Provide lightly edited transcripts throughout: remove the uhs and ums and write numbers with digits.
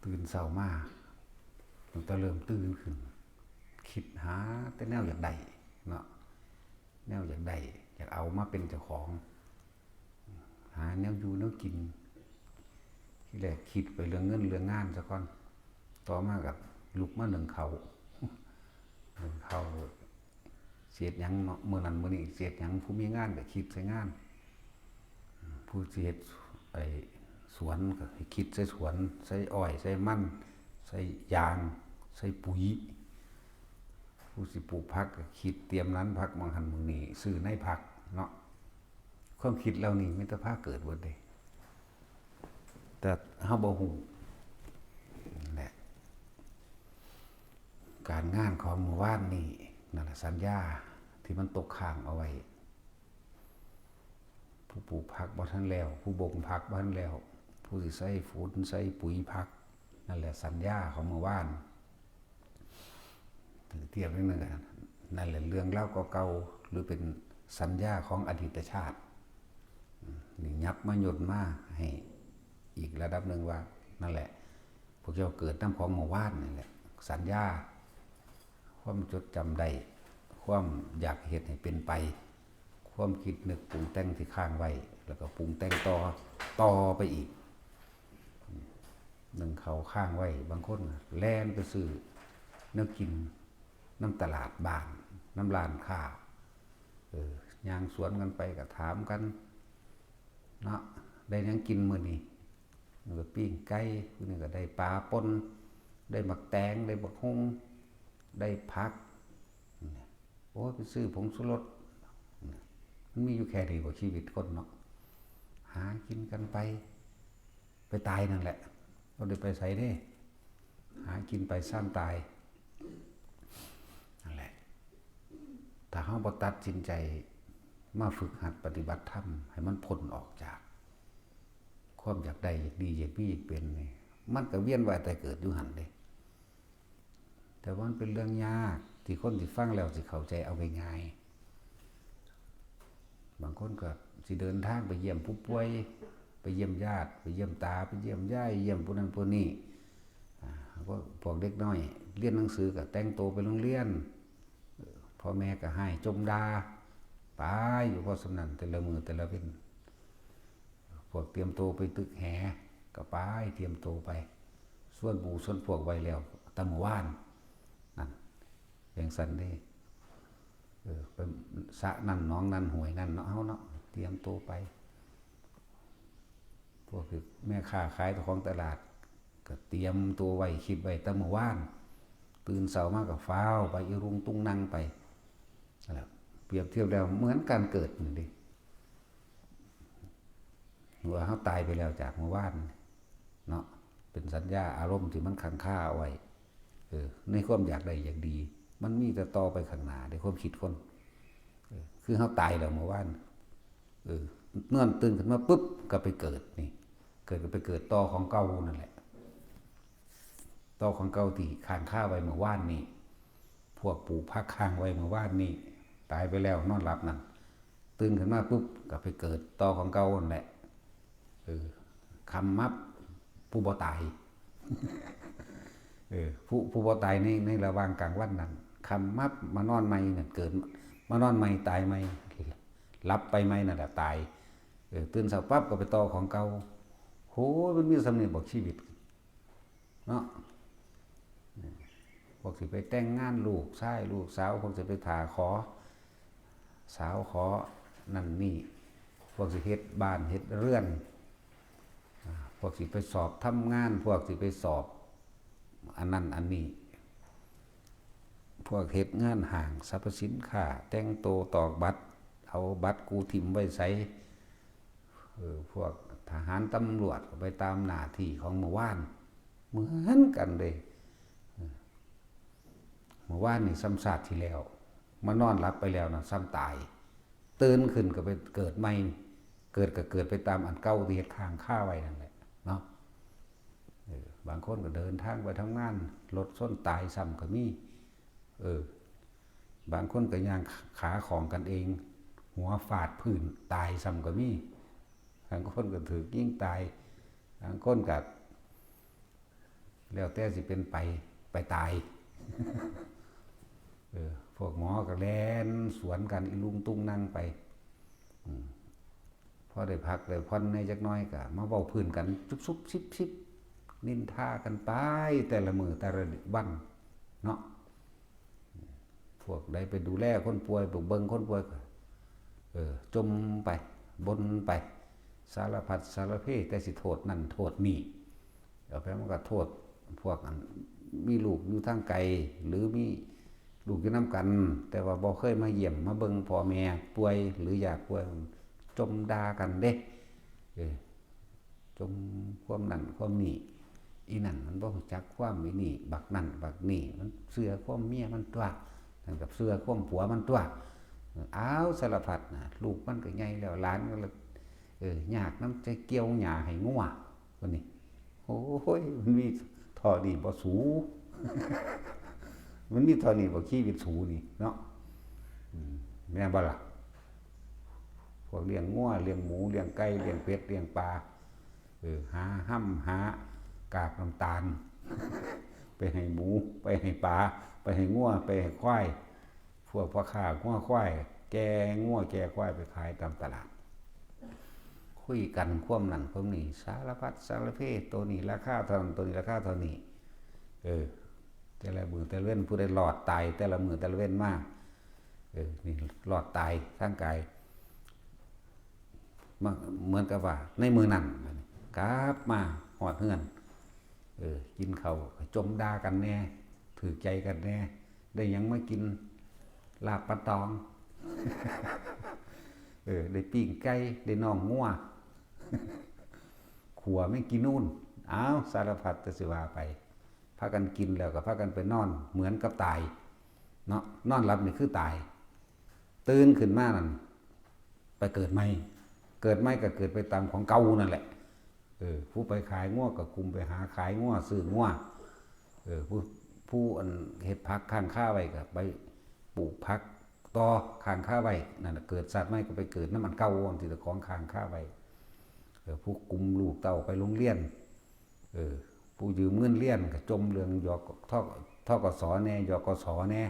ตื่นเช้ามาตั้งแต่เริ่มตื่นขึ้นคิดหาแต่แนวอยากได้เนาะแนวอยากได้อยากเอามาเป็นเจ้าของหาแนวอยู่แนวกินที่แรกคิดไปเรื่องเงินเรื่องงานซะก่อนต่อมากับลุกมาหนึ่งเขาเสียดยังเมื่อนั้นเมื่อนี้เสียดยังผู้มีงานก็คิดใส่งานผู้เสียดไอ้สวนก็คิดใส่สวนใส่อ้อยใส่มันใส่ยางใส่ปุ๋ยผู้สิปลูกผักก็คิดเตรียมนั้นผักบางหันมึงนี่ซื้อในผักเนาะความคิดเรานี่มิตรภาพเกิดบนเดแต่เฮาบ่ฮู้แหละการงานของหมู่บ้านนี่นั่นแหละสัญญาที่มันตกค้างเอาไว้ผู้ปลูกผักบ่ทันแล้วผู้บ่มผักบ่ทันแล้วผู้สิใส่ฝุ่นใส่ปุ๋ยผักนั่นแหละสัญญาของหมู่บ้านถือเทียบนิดนึงนั่นแหละเรื่องเล่าเก่าๆหรือเป็นสัญญาของอดีตชาตินี่ยับมาหยดมาให้อีกระดับหนึ่งว่านั่นแหละพวกเจ้าเกิดน้ำของหมู่บ้านนี่แหละสัญญาความจดจำได้ความอยากเห็นให้เป็นไปความคิดนึกปรุงแต่งที่ข้างไว้แล้วก็ปรุงแต่งต่อไปอีกหนึ่งเขาข้างไว้บางคนแล่นไปซื้อเนื้อกินน้ำตลาดบ้านน้ำร้านค้ายางสวนกันไปก็ถามกันเนาะได้ยังกินมื้อนี้มันก็ปิ้งไก่มื้อนี้ก็ได้ปลาป่นได้หมักแตงได้บักฮุ่งได้ผักโอ้ไปซื้อผงชูรสมันมีอยู่แค่นี้บ่ชีวิตคนเนาะหากินกันไปตายนั่นแหละเราได้ไปไสเด้หากินไปซ้ำตายนั่นแหละถ้าเฮาบ่ตัดสินใจมาฝึกหัดปฏิบัติธรรมให้มันพ้นออกจากความอยากได้อยากดีอยากมีอยากเป็นนี่มันก็เวียนว่ายแต่เกิดอยู่หั่นเด้แต่ว่ามันเป็นเรื่องยากที่คนที่ฟังแล้วสิเข้าใจเอาง่ายๆบางคนก็สิเดินทางไปเยี่ยมผู้ป่วยไปเยี่ยมญาติไปเยี่ยมตาไปเยี่ยมยายเยี่ยมผู้นั้นผู้นี้ก็พวกเด็กน้อยเรียนหนังสือก็แต่งตัวไปโรงเรียนพ่อแม่ก็ให้จมดาไปอยู่พอสำนันแต่ละมือแต่ละเว้นพวกเตรียมตัวไปตึกแหก็ไปเตรียมตัวไปส่วนหมู่ส่วนพวกไว้แล้วตะหมู่บ้านนั่นอย่างสันนี่ไปสะนั่นน้องนั่นหวยนั่นเนาะเฮาเนาะเตรียมตัวไปพวกคือแม่ค้าขายของตลาดก็เตรียมตัวไว้คิดไว้ตะหมู่บ้านตื่นเช้ามาก็ฟ้าวไปอีรุงตุงนั่งไปแล้วเปรียบเทียบแล้วเหมือนการเกิดนี่ดิว่าเขาตายไปแล้วจากเมื่อวานเนาะเป็นสัญญาอารมณ์ที่มันขังค่าเอาไว้ในความอยากได้อยากดีมันมีแต่ต่อไปข้างหน้าในความคิดคนคือเขาตายแล้วเมื่อวานเนื่อนตื่นขึ้นมาปุ๊บก็ไปเกิดนี่เกิดก็ไปเกิดต่อของเก่านั่นแหละต่อของเก่าที่ข้างค่าไว้เมื่อวานนี่พวกปลูกพักค้างไว้เมื่อวานนี่ตายไปแล้วนอนหลับนั่นตื่นขึ้นมาปุ๊บก็ไปเกิดต่อของเก่านั่นแหละคำมับผู้บ่ตายผู้บ่ตายในระหว่างกลางวันนั้นคำมับมานอนใหม่นั่นเกิดมานอนใหม่ตายใหม่หลับไปใหม่นั่นแหละตายตื่นเช้าปั๊บก็ไปต่อของเก่าโหมันมีสำเนียงบอกชีวิตเนาะพวกสิไปแต่งงานลูกชายลูกสาวพวกสิไปถ่าขอสาวขอนั่นนี่พวกสิเฮ็ดบ้านเฮ็ดเรือนพวกสิไปสอบทำงานพวกสิไปสอบอันนั้นอันนี้พวกเฮ็ดงานห้างสรรพสินค้าแต่งโตตอกบัตรเอาบัตรกูทิ่มไว้ใส่พวกทหารตำรวจไปตามหน้าที่ของหมู่บ้านเหมือนกันเลยหมู่บ้านนี่ซ้ำซากที่แล้วมานอนหลับไปแล้วนะซ้ำตายตื่นขึ้นก็ไปเกิดใหม่เกิดก็เกิดไปตามอันเก่าที่เฮ็ดข้างค่าไว้นั่นแหละเนาะบางคนก็เดินทางไปทำงานรถส้นตายซ้ำก็มีบางคนก็ย่างขาของกันเองหัวฟาดพื้นตายซ้ำก็มีบางคนก็ถูกยิงตายบางคนก็ แล้วแต่สิเป็นไปตายพวกหมอก็แล่นสวนกันอีลุงตุ้งนั่งไปพอได้พักได้ผ่อนในจักน้อยก็มาเว้าพื้นกันซุบๆซิบๆนินทากันไปแต่ละมื้อแต่ละวันเนาะพวกใดไปดูแลคนป่วยเบิ่งคนป่วยก็จมไปบนไปสารพัดสารเพแต่สิโทษนั่นโทษนี่เอาไปมันก็โทษพวกมีลูกอยู่ทางไกลหรือมีลูกอยู่นำกันแต่ว่าบ่เคยมาเยี่ยมมาเบิ่งพ่อแม่ป่วยหรืออยากป่วยจมด่ากันเด้จมความนั่นความนี่อีนั่นมันบ่รู้จักความอีนี่บักนั่นบักนี่มันเชื่อความเมียมันตัวนั่นกับเชื่อความผัวมันตัวอ้าวสารพัดนะลูกมันก็ใหญ่แล้วหลานก็ยากน้ำใจเกี่ยวหญ้าให้งัววันนี้โอ้ยมันมีทอดีบ่สูมันมีทอนี่บ่ขี้วิตสูนี่เนาะแม่นบ่ล่ะพวกเลี้ยงงัวเลี้ยงหมูเลี้ยงไก่เลี้ยงเป็ดเลี้ยงปลาหาห้ำหากากน้ำตาลไปให้หมูไปให้ปลาไปให้งัวไปให้ควายพวกพ่อค้างัวควายแกงัวแกควายไปขายตามตลาดคุยกันความนั่นความนี่สารพัดสารเพตัวนี้ราคาเท่านั้นตัวนี้ราคาเท่านี้แต่ละมือแต่ละเว้นผู้ใดหลอดตายแต่ละมือแต่ละเว้นมากนี่หลอดตายทางกายเหมือนกับว่าในมือนั่นกลับมาหอดเฮือนกินเขาจมด่ากันแน่ถือใจกันแน่ได้ยังไม่กินลาบปลาตองได้ปิ้งไก่ได้น่องงัวขัวไม่กินนู่นอ้าวสารพัดจะสิว่าไปพากันกินแล้วก็พากันไปนอนเหมือนกับตายเนาะนอนหลับนี่คือตายตื่นขึ้นมานั่นไปเกิดใหม่เกิดใหม่ก็เกิดไปตามของเก่านั่นแหละผู้ไปขายงัวก็คุมไปหาขายงัวซื้องัวผู้เฮ็ดพักข้างข้าไว้ก็ไปปลูกพักต่อข้างข้าไว้นั่นเกิดสัตว์ใหม่ก็ไปเกิดน้ำมันเก่าที่ตะของข้างข้าไว้ผู้กุมลูกเต่าไปโรงเรียนผู้ยืมเงินเรียนก็จมเรื่องยอกทกสแน่ยกสแน่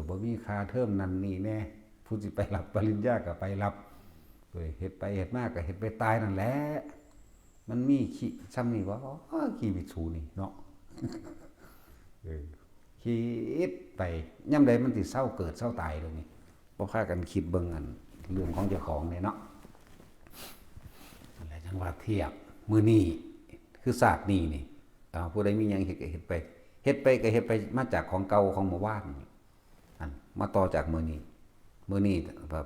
บ่มีค่าเทอมนั่นนี่แน่ผู้สิไปรับปริญญาก็ไปรับเฮ็ดไปเฮ็ดมากก็เฮ็ดไปตายนั่นแหละมันมีขี้ซ้ำนี่ว่าขี้วิสูนี่เนาะคิดไปย่ำใดมันสิเศร้าเกิดเศร้าตายเลยนี่บ่พากันคิดเบิ่งอันเรื่องของเจ้าของเนี่ยเนาะอะไรจังว่าเทียบมื้อนี้คือศาสตร์นี่ผู้ใดมีหยังเฮ็ดก็เฮ็ดไปเฮ็ดไปก็เฮ็ดไปมาจากของเก่าของเมื่อวานอันมาต่อจากมื้อนี้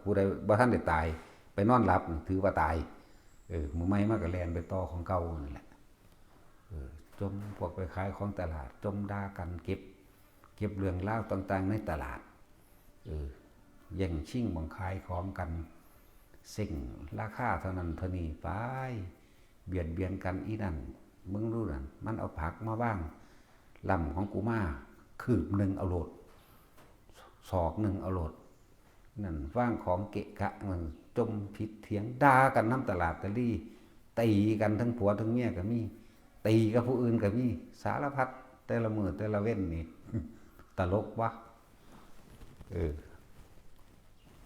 ผู้ใดบ่ทันได้ตายไปนอนหลับถือว่าตายมื้อใหม่มาก็แล่นไปต่อของเก่านั่นแหละจมพวกไปขายของตลาดจมด่ากันเก็บเรื่องราวต่างๆในตลาดแย่งชิงบังขายของกันสิ่งราคาเท่านั้นเท่านี้ไปเบียดเบียนกันอีนั่นมึงรู้นั่นมันเอาผักมาบ้างลำของกูมาคืบหนึ่งเอาโหลดศอกหนึ่งเอาโหลดนั่นว่างของเกะกะมันจมผิดเถียงด่ากันน้ำตลาดตะลี่ตีกันทั้งผัวทั้งเมียก็มีตีกับผู้อื่นก็มีสารพัดแต่ละมือแต่ละเว้นนี่ตลกวะ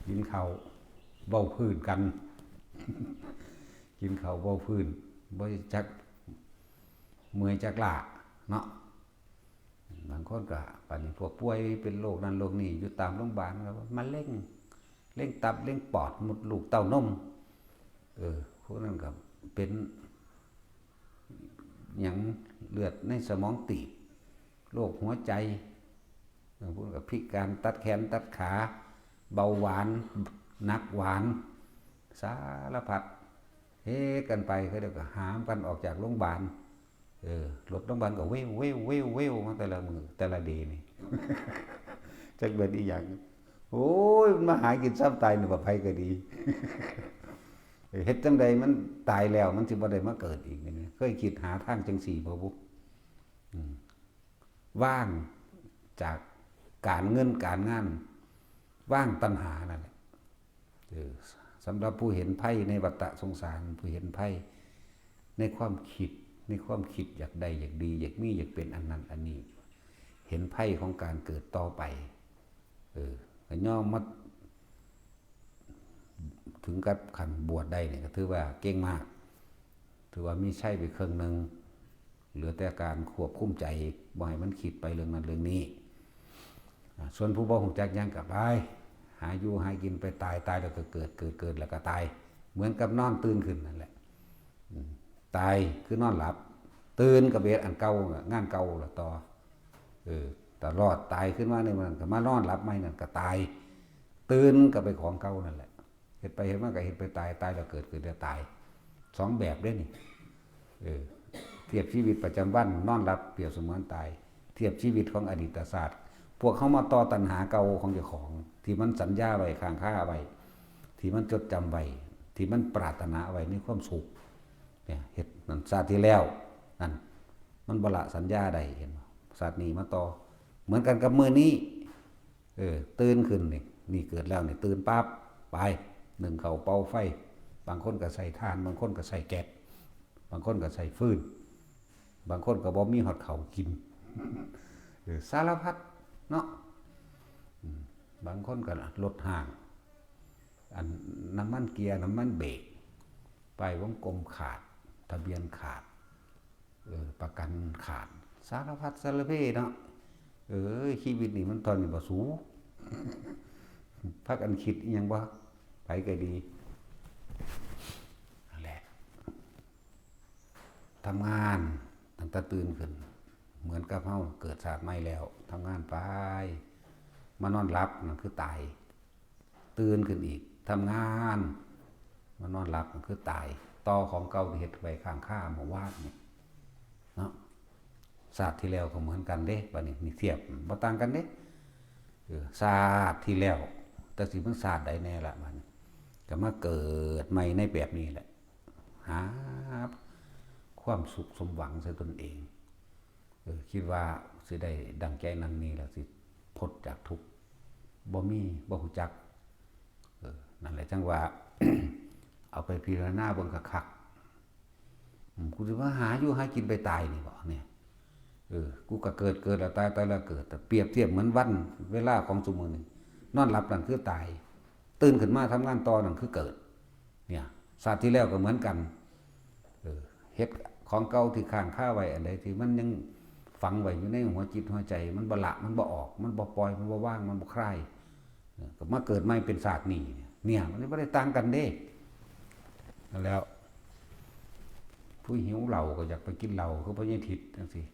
กินข้าวเบ้าพื้นกันกินข้าวเบ้าพื้นบ่จักเมื่อยจักล่าเนาะบางคนก็ป่านนี้พวกป่วยเป็นโรคนั้นโรคนี้อยู่ตามโรงพยาบาลก็มาเร่งตับเร่งปอดมดลูกเต้านมพวกนั้นก็เป็นหยังเลือดในสมองตีบโรคหัวใจพวกกับพิการตัดแขนตัดขาเบาหวานนักหวานสารพัดเฮกันไปเขาเดี๋ยวก็หามกันออกจากโรงพยาบาลรถโรงพยาบาลก็เว้วมาแต่ละมือแต่ละเดย์นี่ จักเป็นอีหยังโอ้ยมันมาหากินซ้ำตายหนึ่งประภัยก็ดี เฮ็ดจังใดมันตายแล้วมันสิบ่ได้มาเกิดอีกนี่เคยคิดหาทางจังสี่บ่บุว่างจากการเงินการงานว่างตัณหานั่นแหละสำหรับผู้เห็นไพ่ในวัฏสงสารผู้เห็นไพ่ในความคิด ในความคิดอยากได้อยากดีอยากมีอยากเป็นอันนั้นอันนี้เห็นไพ่ของการเกิดต่อไปก็ย่อมมาถึงกับขันบวชได้เนี่ยก็ถือว่าเก่งมากถือว่ามีใช่ไปเครื่องหนึ่งเหลือแต่การควบคุมใจบ่ให้มันคิดไปเรื่องนั้นเรื่องนี้ส่วนผู้บ่ฮู้จักยังกับไปหาอยู่หากินไปตายแล้วก็เกิดแล้วก็ตายเหมือนกับนอนตื่นขึ้นนั่นแหละตายคือนอนหลับตื่นกับเบ็ดอันเก่างานเก่าละต่อแต่รอดตายขึ้นมาในมันก็มานอนหลับไม่นั่นก็ตายตื่นก็ไปของเก่านั่นแหละเห็นไปเห็นมาก็เห็นไปตายแล้วเกิดแล้วตายสองแบบด้วยนี่เทียบชีวิตประจำวันนอนหลับเปรียบเสมือนตายเทียบชีวิตของอดีตศาสตร์พวกเขามาต่อตัณหาเก่าของเจ้าของที่มันสัญญาไว้ข้างค่าไว้ที่มันจดจำไว้ที่มันปรารถนาไว้ในความสุขเนี่ยเหตุนั้นศาสตร์ที่แล้วนั่นมันบละสัญญาใดเห็นศาสตร์นี้มาต่อเหมือนกันกับมือนี้ตื่นขึ้นนี่เกิดแล้วนี่ตื่นปั๊บไปหนึ่งเขาเป่าไฟบางคนก็ใส่ถ่านบางคนก็ใส่แก๊สบางคนก็ใส่ฟืนบางคนก็บ่มีหอดเขากินสารพัดเนาะบางคนก็ลดห่างอันน้ำมันเกียร์น้ำมันเบรกไปวงกลมขาดทะเบียนขาดประกันขาดสารพัดสารเพเนาะชีวิตนี่มันตอนนี้บ่สูพักอันคิดยังบ่ไปก็ดีนั่นแหละทำงานตั้งแต่ตื่นขึ้นเหมือนกับเฮาเกิดศาสตร์ใหม่แล้วทำงานไปมานอนหลับนั่นคือตายตื่นขึ้นอีกทำงานมานอนหลับนั่นคือตายต่อของเก่าที่เฮ็ดไว้ข้างค่าเมื่อวานนี่เนาะศาสตร์ที่แล้วก็เหมือนกันเด้บัดนี้นี่เทียบบ่ต่างกันเด้ศาสตร์ที่แล้วแต่สิมันศาสตร์ใดแน่ละมันก็มาเกิดใหม่ในแบบนี้แหละหาความสุขสมหวังใส่ตนเองคิดว่าสิได้ดังใจนั้นนี้แล้วสิพ้นจากทุกข์บ่มีบ่ฮู้จักนั่นแหละจังว่า เอาไปพิจารณาเบิ่งคักๆกูสิว่าหาอยู่หากินไปตายนี่บ่เนี่ยกูก็เกิดแล้วตายแล้วเกิดแต่เปรียบเทียบเหมือนวันเวลาของซุมื้อนี้นอนหลับนั่นคือตายตื่นขึ้นมาทำงานต่อนั่นคือเกิดเนี่ยศาสตร์ที่แล้วก็เหมือนกันเฮ็ดของเก่าที่ค้างคาไว้อันใดที่มันยังฝังไว้อยู่ในหัวจิตหัวใจมันบ่ละมันบ่ออกมันบ่ปล่อยมันบ่ว่างมันบ่คลายก็มาเกิดใหม่เป็นศาสตร์นี้เนี่ยมันบ่ได้ต่างกันเด้นั่นแล้วผู้หิวเหล้าก็อยากไปกินเหล้าคือพระยายทิศจังซี่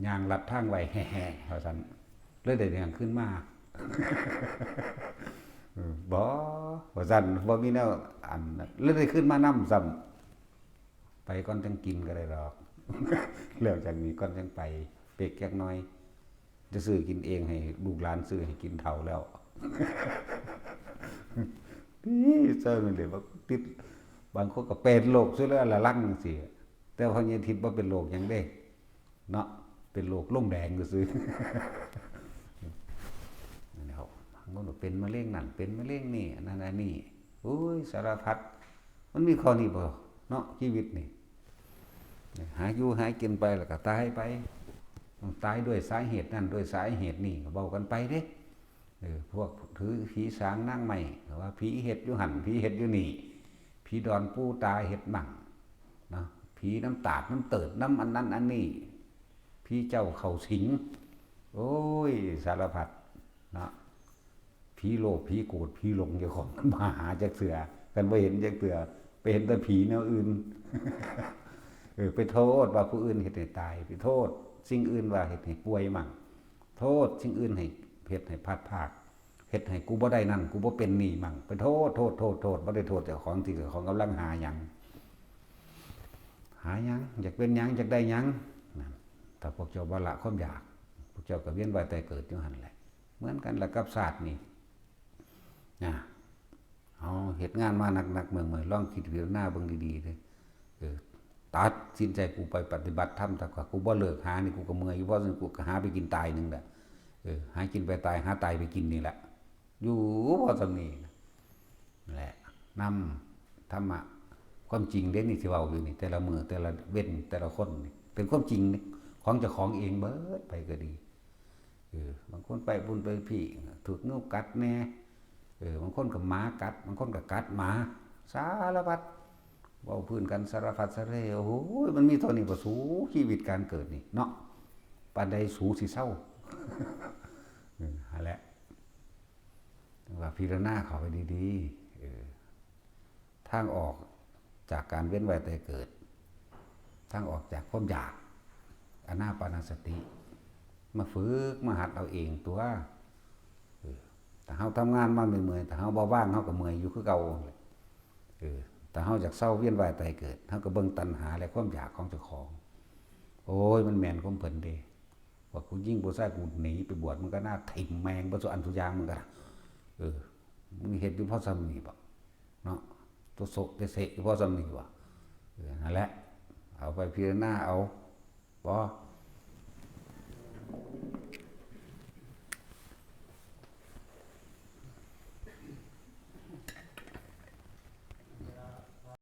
ย่างลัดทางไว้แห่ๆว่าซั่นเลยได้อย่างขึ้นมาบ่ว่าซั่นบ่มีแนวอันเลยได้ขึ้นมานำซ้ำไปก่อนจังกินก็ได้ดอกแล้วจากนี้ก่อนจังไปเปกจักหน่อยจะซื้อกินเองให้ลูกหลานซื้อให้กินเฒ่าแล้วนี่เจอมันเลยว่าติดบางคนก็เป็นโรคซื่อแล้วละลังจังซี่แต่พระยายทิศบ่เป็นโรคหยังเด้เนาะเป็นโรคลงแดงซื่อนะครับบางคนเป็นมะเร็งนั่นเป็นมะเร็งนี่นั่นอันนี้โอ้ยสารพัดมันมีข้อนี้บ่เนาะชีวิตนี่หาอยู่หากินไปแล้วก็ตายไปตายด้วยสาเหตุนั่นด้วยสาเหตุนี่ก็เว้ากันไปเด้พวกถือผีสางนางใหม่ว่าผีเฮ็ดอยู่หั่นผีเฮ็ดอยู่นี่ผีดอนปูตาเฮ็ดมั่งเนาะผีน้ำตาดน้ำเติดน้ำอันนั้นอันนี้ผีเจ้าเข้าสิงโอ้ยสารพัดเนาะผีโลภผีโกรธผีหลงเจ้าของมาหาจักเสือกันบ่เห็นจักเสือไปเห็นแต่ผีแนวอื่นไปโทษว่าผู้อื่นเฮ็ดให้ตายไปโทษสิ่งอื่นว่าเฮ็ดให้ป่วยมั่งโทษสิ่งอื่นให้เฮ็ดให้พลาดพลาดเฮ็ดให้กูบ่ได้นั่นกูบ่เป็นนี่มั่งไปโทษบ่ได้โทษเจ้าของที่เจ้าของกำลังหาหยังอยากเป็นหยังอยากได้หยังถ้าพวกเจ้าบ่ละความอยากพวกเจ้าก็เวียนว่ายตายเกิดอยู่หั่นแหละเหมือนกันละกับศาสตร์นี่เอาเฮ็ดงานมาหนักๆเมืองลองคิดพิจารณาเบิ่งดีๆเด้ตัดสินใจกูไปปฏิบัติธรรมแต่ว่ากูบ่เลิกหานี่กูก็เมื่อยอยู่เพราะฉะนั้นกูก็หาไปกินตายนึงแหละหากินไปตายหาตายไปกินนี่แหละอยู่พอสำนี้แหละนำธรรมะ ความจริงเด้นี่ที่เว้าอยู่นี่แต่ละมือแต่ละเว้นแต่ละคนนี่เป็นความจริงนี่ของเจ้าของเองเบิดไปก็ดีบางคนไปบุญไปพี่ถูกงูกัดแน่บางคนก็หมากัดบางคนก็กัดหมาสารพัดเว้าพื้นกันสารพัดสะเรโอ้โหมันมีเท่านี้บ่สูชีวิตการเกิดนี่เนาะปานใดสูสิเศร้านั่นแหละว่าพิจารณาเข้าไปดีๆทางออกจากการเว้นไว้แต่เกิดทางออกจากความอยากอานาปานสติมาฝึกมาหัดเอาเองตัวแต่เฮาทำงานมาเมื่อยๆแต่เฮาบ่ว่างเฮาก็เมื่อยอยู่คือเก่าแต่เฮาอยากเศร้าเวียนว่ายตายเกิดเฮาก็เบิ่งตัณหาและความอยากของเจ้าของโอ้ยมันแม่นของเพิ่นเด้ว่ากูยิ่งบ่ใช่กูหนีไปบวชมันก็น่าถิ่มแมงบ่สุอันทุยางมันก็มึงเฮ็ดอยู่เพราะซ้ำนี่บ่เนาะตัวโสเตเสอยู่เพราะซ้ำนี่บ่นั่นแหละเอาไปพิจารณาเอาบ่